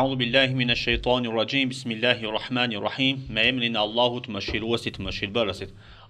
A'udhu billahi minash shaitanir rajim. Bismillahir rahmanir rahim. Me emrin e Allahut, mëshiruesit, mëshirbërësit.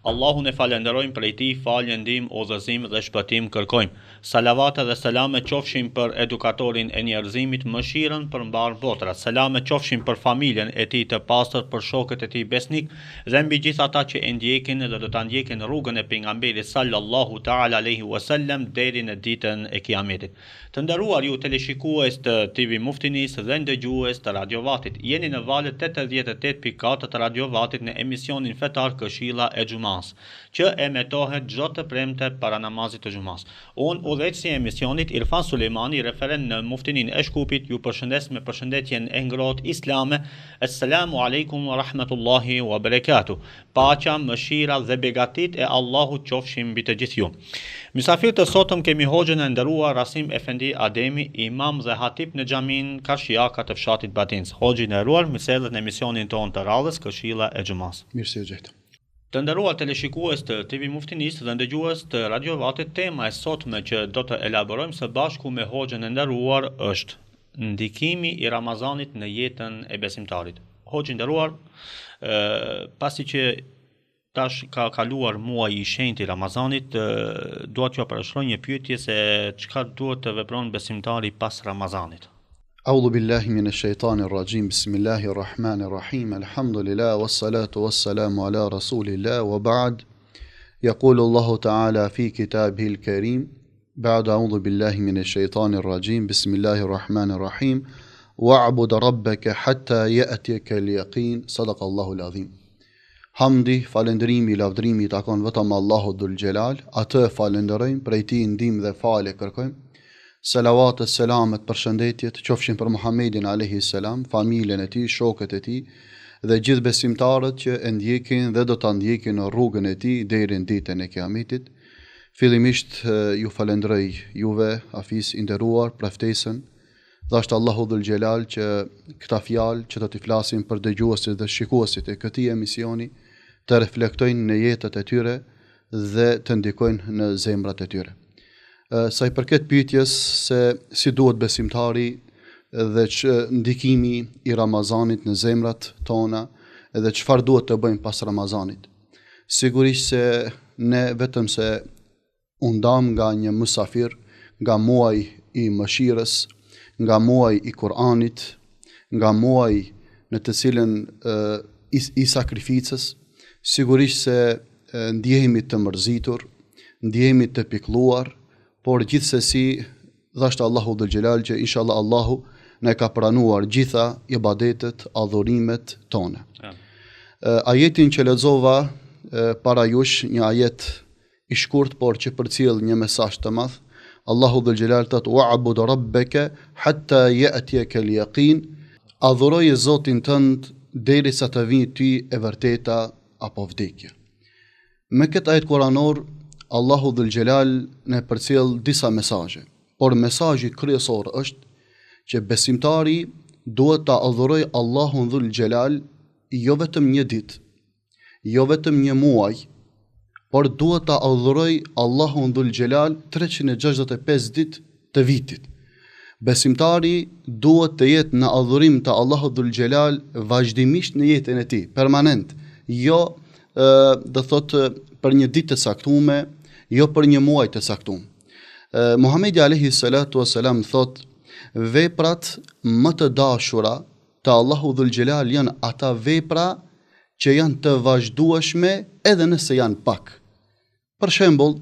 Allahun e falenderojmë, prej tij falje, ndihmë, udhëzim dhe shpëtim kërkojmë. Salavate dhe selame qofshin për edukatorin e njerëzimit, mëshirën për mbar botrat. Selame qofshin për familjen e tij të pastër, për shokët e tij besnik dhe mbi gjithë ata që e ndjekin dhe do ta ndjekin rrugën e pejgamberit sallallahu ta'ala alaihi wasallam deri në ditën e Kiametit. Të nderuar ju teleshikues të TV Muftinis dhe ndëgjues të Radio Vatit, jeni në valët 88.4 të Radio Vatit në emisionin fetar Këshilla e Xumas, që emetohet çdo të premte para namazit të xumas. Unë udhëheqësi e emisionit Irfan Sulejmani, referent në Muftinin e Shkupit, ju përshëndes me përshëndetjen e ngrohtë islame. Assalamu alaikum wa rahmatullahi wa barakatuh. Paqja, mëshira dhe begatit e Allahut qofshin mbi të gjithë ju. Mysafir të sotëm kemi hoxhën e nderuar Rasim Efendi Ademi, imam dhe hatip në xhamin Karshijaka të fshatit Batinc. Hoxhi i nderuar, mirësevjet në emisionin tonë të radhës Këshilla e Xumas. Mirësevjet. Të nderuar teleshikues të TV Muftinis dhe ndëgjues të Radio Vatit, tema e sotme që do të elaborojmë së bashku me hoxhën e nderuar është ndikimi i Ramazanit në jetën e besimtarit. Hoxhi i nderuar, pasi që tash ka kaluar muaji i shenjtë i Ramazanit, dua t'ju parashtroj një pyetje se çka duhet të vepron besimtari pas Ramazanit. A'udhu billahi minash shaitanir rajim. Bismillahir rahmanir rahim. Alhamdulillah wassalatu wassalamu ala rasulillah wa ba'd. Yaqulu Allahu ta'ala fi kitabihil karim. Ba'da a'udhu billahi minash shaitanir rajim. Bismillahir rahmanir rahim. Wa'bud rabbaka hatta ya'tiyaka al-yaqin. Sadaqa Allahul azim. Hamdi, falëndrimi, lavdrimi i takon vetëm Allahut dhul Xhelal, atë falenderojmë, prej tij ndihmë dhe falje kërkojmë. Salavat e selamet, përshëndetjet qofshin për Muhammedin alayhi salam, familjen e tij, shokët e tij dhe gjithë besimtarët që e ndjekin dhe do ta ndjekin në rrugën e tij deri në ditën e Kiametit. Fillimisht ju falenderoj juve, afis i nderuar, për ftesën. Dhashtë Allahu dhul Xhelal që këta fjalë që do t'i flasim për dëgjuesit dhe shikuesit e këtij emisioni të reflektojnë në jetët e tyre dhe të ndikojnë në zemrat e tyre. Sa i përket pyetjes se si duhet besimtari dhe ndikimi i Ramazanit në zemrat tona dhe çfarë duhet të bëjmë pas Ramazanit. Sigurisht se ne vetëm se u ndam nga një mysafir, nga muaji i mëshirës, nga muaji i Kur'anit, nga muaji në të cilën i sakrificës, sigurisht se ndjehemi të mërzitur, ndjehemi të pikëlluar, por gjithsesi dhashtë Allahu dhul Xhelal që inshallah Allahu ne ka pranuar gjitha ibadetet, adhurimet tona. Ajetin që lexova para jush, një ajet i shkurt por që përcjell një mesazh të madh. Allahu dhul Xhelal thot: "Wa'bud rabbaka hatta ya'tiyaka al-yaqin." Adhuroje Zotin tënd derisa të vijë ty e vërteta apo vdekja. Me këtë ajet kuranor Allahu dhul Xhelal ne përcjell disa mesazhe, por mesazhi kryesor është që besimtari duhet ta adhurojë Allahun dhul Xhelal jo vetëm një ditë, jo vetëm një muaj, por duhet ta adhuroj Allahun dhul Xhelal 365 ditë të vitit. Besimtari duhet të jetë në adhurim të Allahut dhul Xhelal vazhdimisht në jetën e tij, permanent, jo do thotë për një ditë të caktuar, jo për një muaj të caktuar. Muhamedi alayhi salatu wasalam thot: veprat më të dashura të Allahut dhul Xhelal janë ata vepra që janë të vazhdueshme edhe nëse janë pak. Për shembull,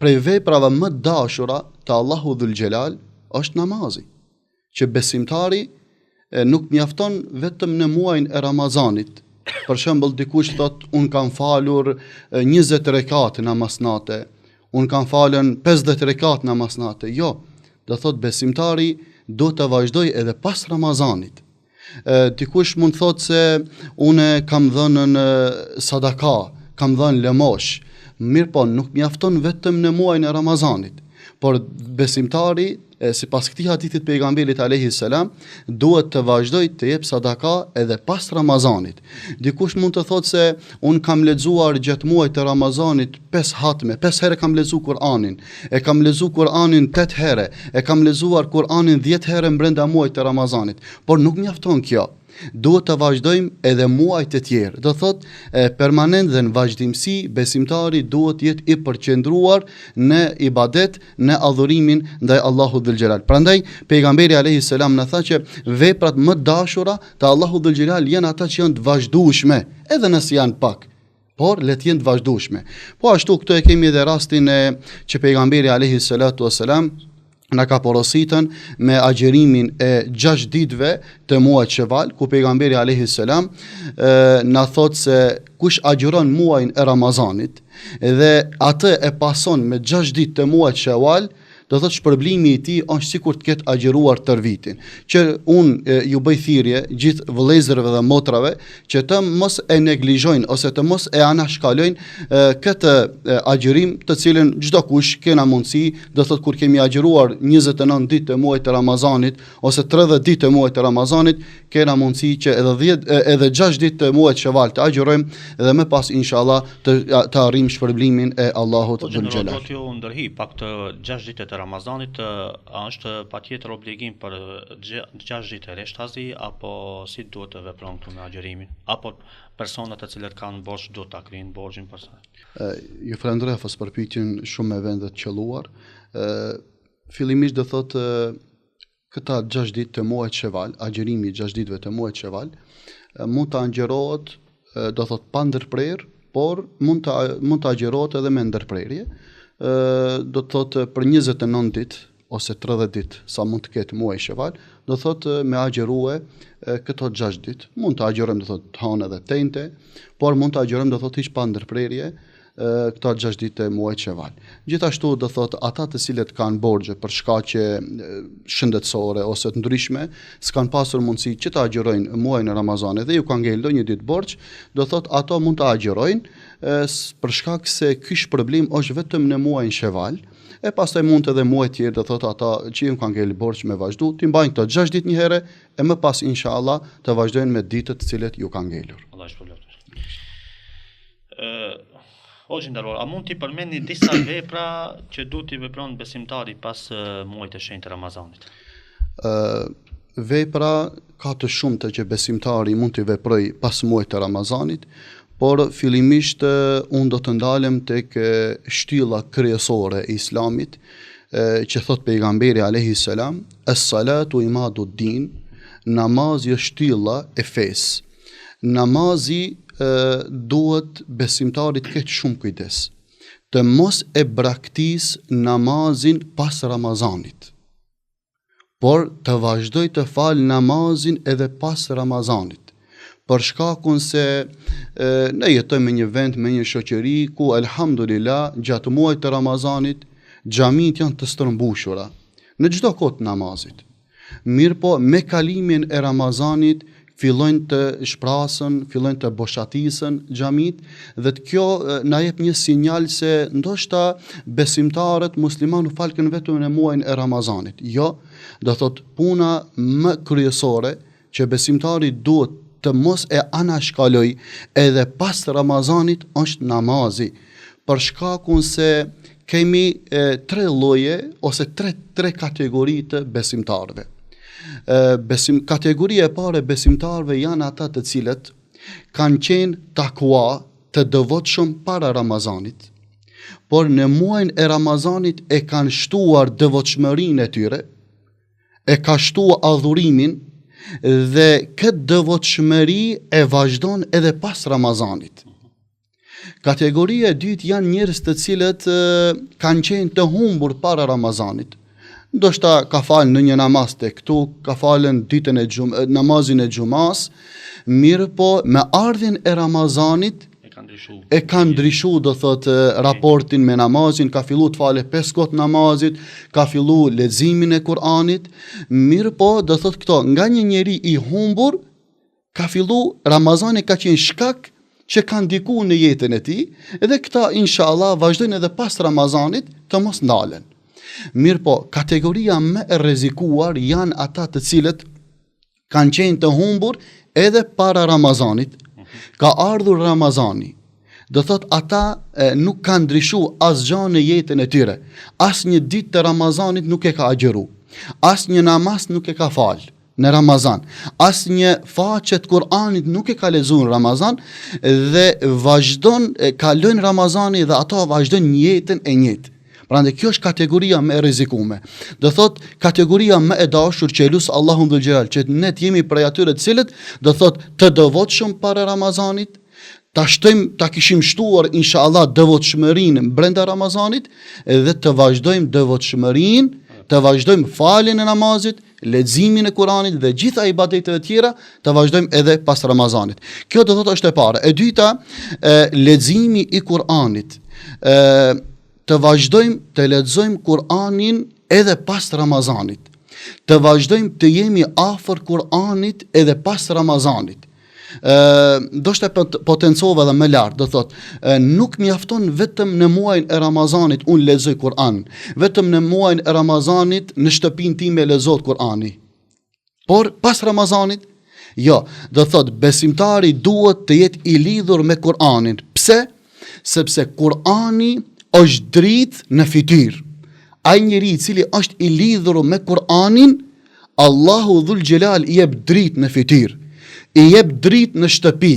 prej veprave më të dashura të Allahut dhul Xhelal është namazi, që besimtari nuk mjafton vetëm në muajin e Ramazanit. Për shembull, dikush thot: un kam falur 20 rekat namazate, un kam falën 50 rekat namazate. Jo, do thot besimtari do të vazhdoj edhe pas Ramazanit. Dikush mund thot se unë kam dhënë në sadaka, kam dhënë lëmosh. Mirë po, nuk mjafton vetëm në muajin e Ramazanit, por besimtari sipas këtij hadithit pejgamberit alayhi salam, duhet të vazhdoj të jep sadaka edhe pas Ramazanit. Dikush mund të thotë se un kam lexuar gjatë muajit të Ramazanit 5 hatme, 5 herë kam lexuar Kur'anin, e kam lexuar Kur'anin 8 herë, e kam lexuar Kur'anin 10 herë brenda muajit të Ramazanit, por nuk mjafton kjo. Duhet të vazhdojmë edhe muajt e tjerë. Do thot permanent dhe në vazhdimsi besimtari duhet jetë i përqendruar në ibadet, në adhurimin ndaj Allahut dhul xhelal. Prandaj pejgamberi alayhi salam na tha që veprat më dashura te Allahu dhul xhelal janë ata që janë të vazhdueshme, edhe nëse janë pak, por le të jenë të vazhdueshme. Po ashtu këtu e kemi edhe rastin që pejgamberi alayhi salatu wasalam na ka porositën me agjerimin e 6 ditëve të muajit Sheval, ku pejgamberi alayhi salam na thot se kush agjeron muajin e Ramazanit dhe atë e pason me 6 ditë të muajit Sheval, do thot shpërblimi i tij është sikur të ketë agjeruar tër vitin. Që unë ju bëj thirrje gjithë vëllezërve dhe motrave që të mos e neglizhojnë ose të mos e anashkalojnë këtë agjerim, të cilën çdo kush kena mundësi, do thot kur kemi agjeruar 29 ditë të muajit të Ramazanit ose 30 ditë të muajit të Ramazanit, kena mundësi që edhe 6 ditë të muajit Sheval të agjerojmë dhe më pas inshallah të arrijmë shpërblimin e Allahut dhul xhelal. Do t'ju ndërhi pak të 6 ditë të Ramazanit, është patjetër obligim për 6 ditë reshtazi, apo si duhet të veprojmë këtu me agjerimin, apo personat të cilët kanë borxh duhet ta kryejnë borxhin për sa? Ju falenderoj për pyetjen shumë me vende të qelluar. Fillimisht do thotë këta 6 ditë të muajit Sheval, agjerimi 6 ditëve të muajit Sheval, mund të agjerohet, do thotë pa ndërprerje, por mund të agjerohet edhe me ndërprerje. Do të thotë për 29 ditë ose 30 ditë sa mund të ketë muaji Sheval, do thotë me agjerue këto 6 ditë. Mund të agjerojmë do thotë hanë edhe tente, por mund të agjerojmë do thotë hiç pa ndërprerje këto 6 ditë të muajit Sheval. Gjithashtu do thotë ata të cilët kanë borxhe për shkaqe shëndetësore ose të ndryshme, s'kan pasur mundësi që të agjerojnë muajin e Ramazanit dhe ju kanë ngel ndonjë ditë borxh, do thotë ato mund të agjerojnë për shkak se ky shpërblim është vetëm në muajin Sheval, e pastaj mund edhe muaj tjerë, do thotë ata që ju kanë ngel borxh me vazhdu, ti mbajnë këto 6 ditë një herë e më pas inshallah të vazhdojnë me ditët të cilet ju kanë ngelur. Allah shpëloftë. Hoxhë nderuar, a mund t'i përmendni disa vepra që duhet t'i vepron besimtari pas muajit të shenjtë Ramazanit? Vepra ka të shumta që besimtari mund t'i veprojë pas muajit të Ramazanit, por fillimisht unë do të ndalem tek shtylla kryesore e Islamit, që thot pejgamberi alayhi salam, as-salatu imaduddin, namazi është shtylla e fesë. Namazi duhet besimtarit të ketë shumë kujdes, të mos e braktis namazin pas Ramazanit, por të vazhdoj të fal namazin edhe pas Ramazanit, për shkakun se ne jetojmë në një vend, me një shoqëri ku elhamdulillah gjatë muajit të Ramazanit xhamit janë të stërmbushura në çdo kohë të namazit. Mirë po me kalimin e Ramazanit fillojnë të shprasën, fillojnë të boshatisën xhamit dhe kjo na jep një sinjal se ndoshta besimtarët muslimanë falkën vetëm në muajin e Ramazanit. Jo, do thot puna më kryesore që besimtari duhet të mos e anashkaloj edhe pas Ramazanit është namazi, për shkakun se kemi 3 lloje ose 3 kategori të besimtarëve. Kategoria e parë e besimtarëve janë ata të cilët kanë qenë takua të devotshëm para Ramazanit, por në muajin e Ramazanit e kanë shtuar devotshmërinë e tyre, e ka shtuar adhurimin dhe këtë devotshmëri e vazhdon edhe pas Ramazanit. Kategoria e dytë janë njerëz të cilët kanë qenë të humbur para Ramazanit. Ndoshta ka falë në një namaz tek këtu, ka falën ditën e namazin e xumas, mirë po me ardhin e Ramazanit e kanë ndryshu, do thot, raportin me namazin, ka fillu të fale 5 kohë namazit, ka fillu leximin e Kur'anit, mirë po, do thot këto, nga një njeri i humbur, ka fillu, Ramazani ka qenë shkak që kanë ndiku në jetën e tij, edhe këta inshallah vazhdojnë edhe pas Ramazanit të mos ndalen. Mirë po, kategoria më e rrezikuar janë ata të cilët kanë qenë të humbur edhe para Ramazanit. Ka ardhur Ramazani. Do thot ata nuk kanë ndryshu asgjë në jetën e tyre. Asnjë ditë të Ramazanit nuk e ka agjëru. Asnjë namaz nuk e ka fal në Ramazan. Asnjë faqe të Kur'anit nuk e ka lexuar në Ramazan dhe vazhdon kalon Ramazani dhe ato vazhdojnë jetën e njëjtë. Prandaj kjo është kategoria më e rrezikuar. Do thot kategoria më e dashur që lut Allahun dhul xhelal që ne të jemi prej atyre të cilët do thot të devotshëm para Ramazanit, ta kishim shtuar inshallah devotshmërinë brenda Ramazanit dhe të vazhdojmë devotshmërinë, të vazhdojmë faljen e namazit, leximin e Kuranit dhe gjitha ibadetet e tjera të vazhdojmë edhe pas Ramazanit. Kjo do thotë është e para. E dyta, leximi i Kuranit. Të vazhdojmë të lexojmë Kur'anin edhe pas Ramazanit. Të vazhdojmë të jemi afër Kur'anit edhe pas Ramazanit. Do shte potencova dhe më lartë, do thot, nuk mjafton vetëm në muajin e Ramazanit unë lexoj Kur'an, vetëm në muajin e Ramazanit në shtëpinë time lexohet Kur'ani. Por pas Ramazanit, jo, do thot, besimtari duhet të jetë i lidhur me Kur'anin. Pse? Sepse Kur'ani është dritë në fytyrë. Ai njeri i cili është i lidhur me Kur'anin, Allahu dhul xhelal i jep dritë në fytyrë. I jep dritë në shtëpi.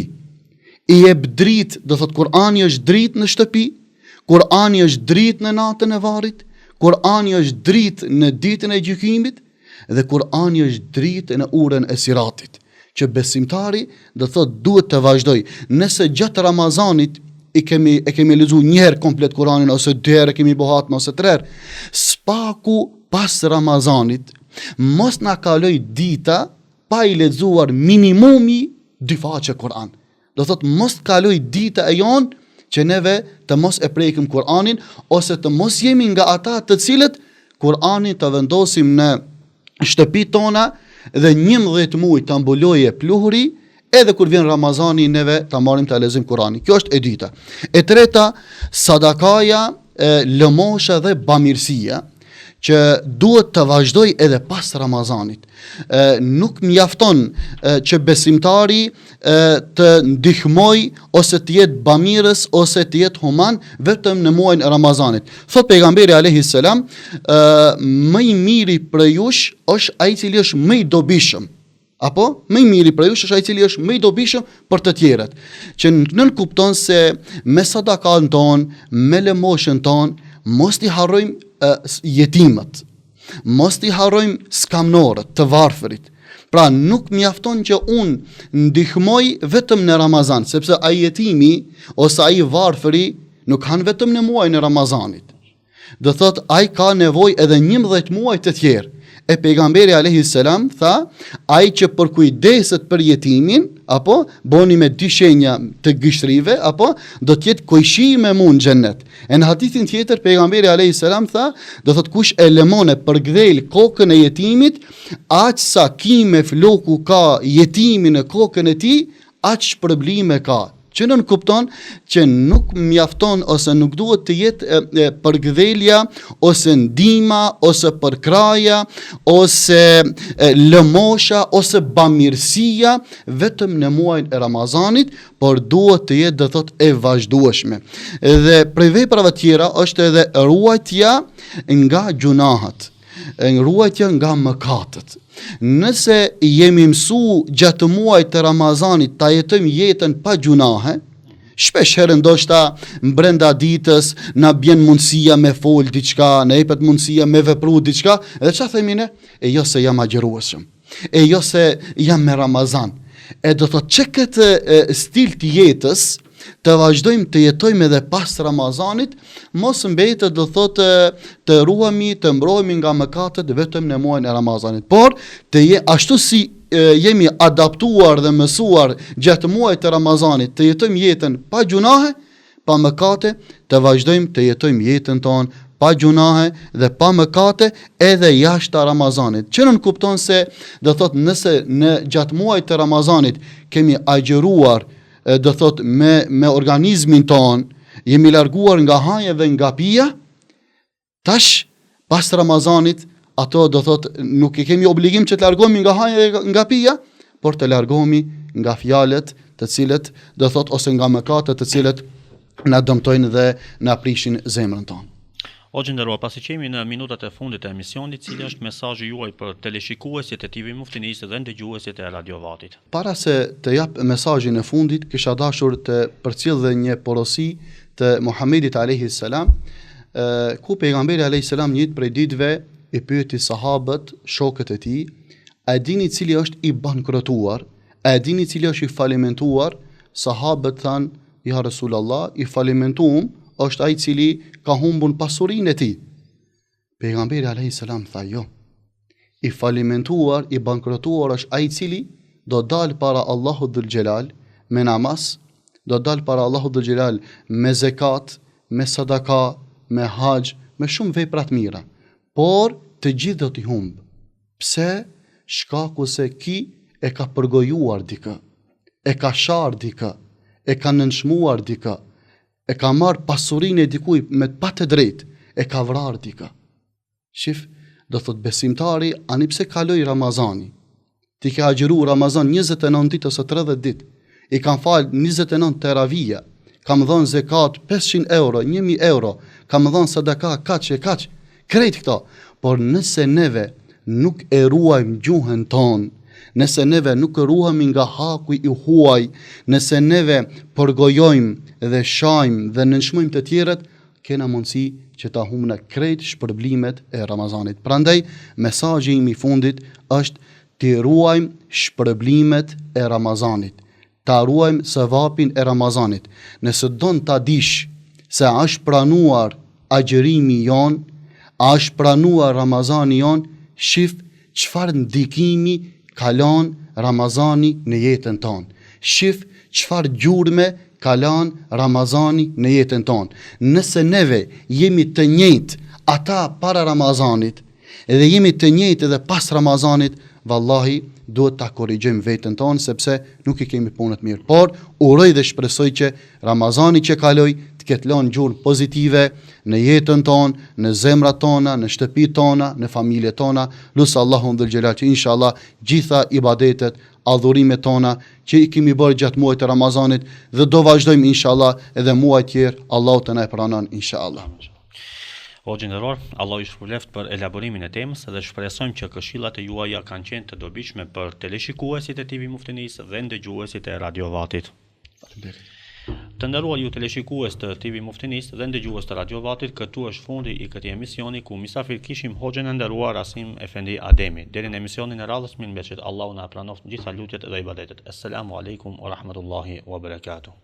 I jep dritë, do thot Kur'ani është dritë në shtëpi, Kur'ani është dritë në natën e varrit, Kur'ani është dritë në ditën e gjykimit dhe Kur'ani është dritë në urën e siratit. Që besimtari do thot duhet të vazhdoj. Nëse gjatë Ramazanit e kemi lexuar një herë komplet Kur'anin ose dy herë kemi bëhat ose tre herë, spaku pas Ramazanit mos na kaloj dita pa i lexuar minimumi 2 faqe Kur'an. Do thot mos kaloj dita e jon që neve të mos e prekim Kur'anin ose të mos jemi nga ata të cilët Kur'anin të vendosim në shtëpitë tona dhe 11 muaj të mbuloje pluhuri, edhe kur vjen Ramazani neve ta marrim ta lexojmë Kur'anin. Kjo është e dyta. E treta, sadakaja, lëmosha dhe bamirësia që duhet të vazhdoj edhe pas Ramazanit. Nuk mjafton që besimtari të ndihmoj ose të jetë bamirës ose të jetë human vetëm në muajin e Ramazanit. Thot pejgamberi alayhis salam, më i miri për jush është ai i cili është më i dobishëm. Apo më i miri për jush është ai i cili është më i dobishëm për të tjerët. Që nën kupton se me sadakan ton, me lëmoshën ton, mos t'i harrojmë jetimët, mos t'i harrojmë skamnorët, të varfërit. Pra nuk mjafton që unë ndihmoj vetëm në Ramazan, sepse ai jetimi ose ai varfëri nuk han vetëm në muajin e Ramazanit. Do thot ai ka nevojë edhe 11 muaj të tjerë. E pejgamberi alayhis salam tha, ai që përkujdeset për jetimin, apo boni me 2 shenja të gështrive, apo do të jetë kujshim me mu në xhennet. E në hadithin tjetër pejgamberi alayhis salam tha, do thot kush e lëmon e përgdhel kokën e jetimit, aq sa kime floku ka jetimi në kokën e tij, aq shpërblime ka. Që nën kupton që nuk mjafton ose nuk duhet të jetë përgdhelja ose ndihma ose përkraja ose lëmosha ose bamirësia vetëm në muajin e Ramazanit, por duhet të jetë do thot e vazhdueshme. Dhe prej veprave tjera është edhe ruajtja nga gjunahat, ruajtja nga mëkatet. Nëse jemi mësu gjatë muajit të Ramazanit ta jetojmë jetën pa gjunahe, shpesh herë ndoshta brenda ditës na bjen mundësia me fol diçka, na jepet mundësia me vepru diçka, dhe çfarë themi ne? E jo se jam agjërueshëm. E jo se jam me Ramazan. E do thotë që këtë stil të jetës të vazhdojmë të jetojmë edhe pas Ramazanit, mos mbetet do thotë të ruhemi, të mbrohemi nga mëkatet vetëm në muajin e Ramazanit, por ashtu si jemi adaptuar dhe mësuar gjatë muajit të Ramazanit të jetojmë jetën pa gjunahe, pa mëkate, të vazhdojmë të jetojmë jetën tonë pa gjunahe dhe pa mëkate edhe jashtë Ramazanit. Që nën kupton se do thotë nëse në gjatë muajit të Ramazanit kemi agjëruar do thot me organizmin ton, jemi larguar nga haja dhe nga pija, tash Pas Ramazanit, ato do thot nuk i kemi obligim që të largohemi nga haja e nga pija, por të largohemi nga fjalët të cilët do thot ose nga mëkatet të cilët na dëmtojnë dhe na prishin zemrën tonë. O gjënderuar, pasi që jemi në minutat e fundit të emisionit, cili është mesazhi juaj për teleshikuesit e TV Muftinisë dhe ndëgjuesit e Radio Vatit? Para se të jap mesazhin e fundit, kisha dashur të përcjell dhe një porosi të Muhamedit alayhis salam, ku pejgamberi alayhis salam një prej ditëve i pyeti sahabët, shokët e tij, a dini cili është i bankrotuar, a dini cili është i falimentuar? Sahabët thanë, ja Rasulullah, i falimentuar është ai cili ka humbur pasurinë e tij. Pejgamberi alayhis salam tha, jo. I falimentuar, i bankrotuar është ai cili do dal para Allahut dhul xhelal me namaz, do dal para Allahut dhul xhelal me zekat, me sadaka, me haxh, me shumë vepra të mira, por të gjithë do t'i humb. Pse? Shkaku se ki e ka përgojuar dikë, e ka shar dikë, e ka nënshmuar dikë, e ka marrë pasurinë e dikuj me pa të drejtë, e ka vrarë dikë. Shif, do thot besimtari, ani pse kaloi Ramazani, ti ke agjëru Ramazan 29 ditë ose 30 ditë, i kam falë 29 teravija, kam dhënë zekat 500 euro, 1000 euro, kam dhënë sadaka kaq e kaq, krejt këto, por nëse neve nuk e ruajmë gjuhën tonë, nëse neve nuk ruhemi nga haku i huaj, nëse neve përgojojmë dhe shajmë dhe nënshmojmë të tjerët, kena mundësi që ta humbna krejt shpërblimet e Ramazanit. Prandaj, mesazhi im i fundit është të ruajmë shpërblimet e Ramazanit, ta ruajmë sevapin e Ramazanit. Nëse don ta dish se a është pranuar agjërimi jon, a është pranuar Ramazani jon, shif çfarë ndikimi kalon Ramazani në jetën tonë. Shif çfarë gjurme kalon Ramazani në jetën tonë. Nëse neve jemi të njëjtë ata para Ramazanit edhe jemi të njëjtë edhe pas Ramazanit, vallahi duhet ta korrigjojmë veten tonë sepse nuk i kemi punët mirë. Por uroj dhe shpresoj që Ramazani që kaloi të ketë lënë gjurmë pozitive në jetën tonë, në zemrat tona, në shtëpitë tona, në familjet tona. Lutë Allahun dhul xhelal që inshallah gjitha ibadetet, adhurimet tona që i kemi bërë gjatë muajit të Ramazanit dhe do vazhdojmë inshallah edhe muaj tjerë, Allahu të na e pranon inshallah. O gjënderuar, Allah ju shpëleft për elaborimin e temës dhe shpresojmë që këshillat e juaja kanë qenë të dobishme për teleshikuesit e TV Muftinisë dhe ndëgjuesit e Radio Vatit. Të nderuar ju teleshikues të TV Muftinisë dhe ndëgjues të Radio Vatit, këtu është fundi i këtij emisioni ku mysafir kishim hoxhën e nderuar Asim Efendi Ademi. Deri në emisionin e radhës, mirëmbëjtje, Allahu na pranoft gjitha lutjet dhe ibadetet. Assalamu alaikum wa rahmatullahi wa barakatuh.